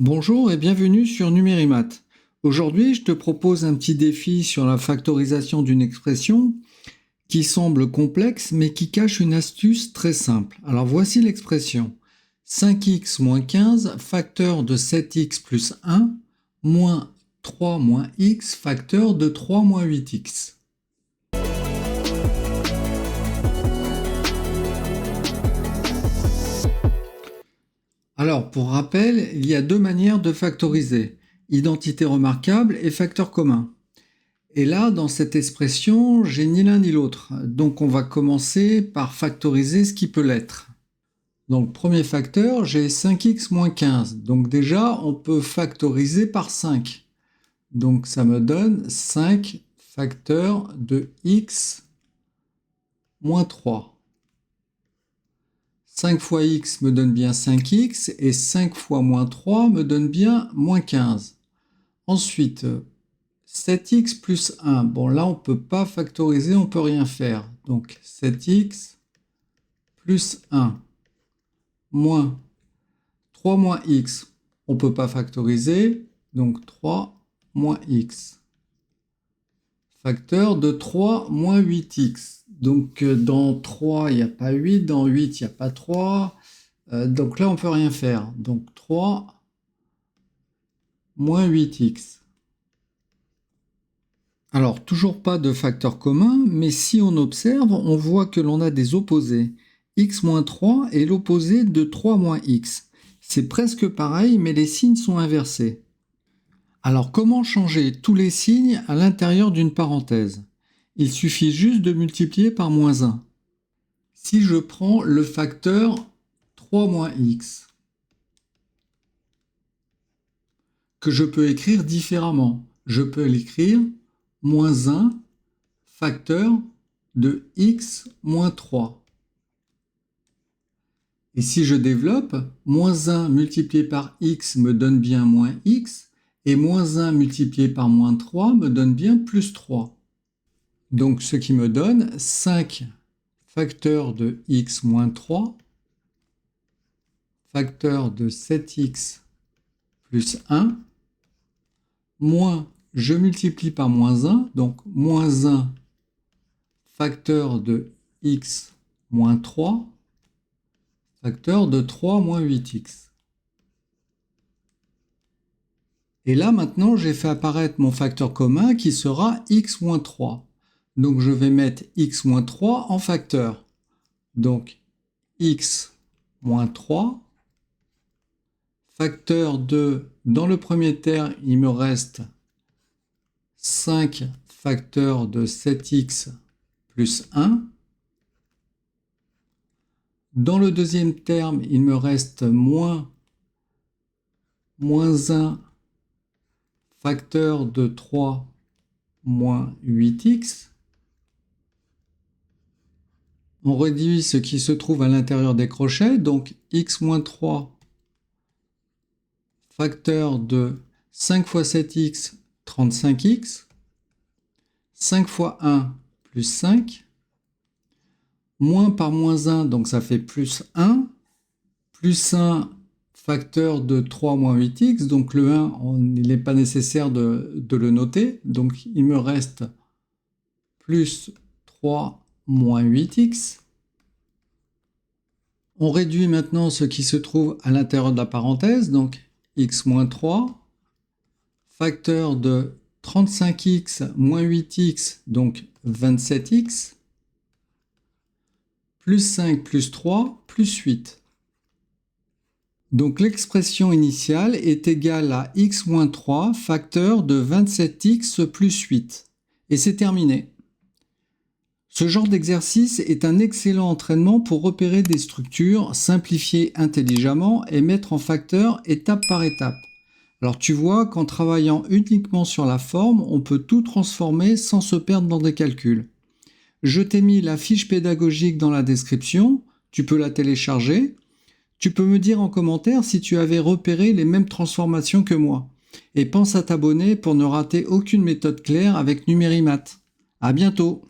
Bonjour et bienvenue sur Numérimat. Aujourd'hui, je te propose un petit défi sur la factorisation d'une expression qui semble complexe mais qui cache une astuce très simple. Alors voici l'expression. 5x moins 15 facteur de 7x plus 1 moins 3 moins x facteur de 3 moins 8x. Alors, pour rappel, il y a deux manières de factoriser, identité remarquable et facteur commun. Et là, dans cette expression, j'ai ni l'un ni l'autre. Donc, on va commencer par factoriser ce qui peut l'être. Donc, premier facteur, j'ai 5x moins 15. Donc déjà, on peut factoriser par 5. Donc, ça me donne 5 facteurs de x moins 3. 5 fois x me donne bien 5x et 5 fois moins 3 me donne bien moins 15. Ensuite, 7x plus 1. Bon, là, on ne peut pas factoriser, on ne peut rien faire. Donc, 7x plus 1 moins 3 moins x. On ne peut pas factoriser, donc 3 moins x. Facteur de 3 moins 8x. Donc, dans 3, il n'y a pas 8. Dans 8, il n'y a pas 3. Donc là, on ne peut rien faire. Donc, 3 moins 8x. Alors, toujours pas de facteur commun, mais si on observe, on voit que l'on a des opposés. X moins 3 est l'opposé de 3 moins x. C'est presque pareil, mais les signes sont inversés. Alors, comment changer tous les signes à l'intérieur d'une parenthèse? Il suffit juste de multiplier par moins 1. Si je prends le facteur 3 moins x, que je peux écrire différemment, je peux l'écrire moins 1 facteur de x moins 3. Et si je développe, moins 1 multiplié par x me donne bien moins x, et moins 1 multiplié par moins 3 me donne bien plus 3. Donc ce qui me donne 5 facteurs de x moins 3, facteur de 7x plus 1, moins, je multiplie par moins 1, donc moins 1 facteur de x moins 3, facteur de 3 moins 8x. Et là, maintenant, j'ai fait apparaître mon facteur commun qui sera x moins 3. Donc, je vais mettre x moins 3 en facteur. Donc, x moins 3, facteur de, dans le premier terme, il me reste 5 facteurs de 7x plus 1. Dans le deuxième terme, il me reste moins 1 facteur de 3 moins 8x. On réduit ce qui se trouve à l'intérieur des crochets, donc x moins 3 facteur de 5 fois 7x, 35x, 5 fois 1 plus 5, moins par moins 1, donc ça fait plus 1, plus 1 facteur de 3 moins 8x, donc le 1, il n'est pas nécessaire de le noter, donc il me reste plus 3 moins 8x. On réduit maintenant ce qui se trouve à l'intérieur de la parenthèse, donc x moins 3, facteur de 35x moins 8x, donc 27x, plus 5 plus 3, plus 8. Donc l'expression initiale est égale à x moins 3 facteur de 27x plus 8. Et c'est terminé. Ce genre d'exercice est un excellent entraînement pour repérer des structures, simplifier intelligemment et mettre en facteur étape par étape. Alors tu vois qu'en travaillant uniquement sur la forme, on peut tout transformer sans se perdre dans des calculs. Je t'ai mis la fiche pédagogique dans la description, tu peux la télécharger. Tu peux me dire en commentaire si tu avais repéré les mêmes transformations que moi. Et pense à t'abonner pour ne rater aucune méthode claire avec Numérimat. À bientôt!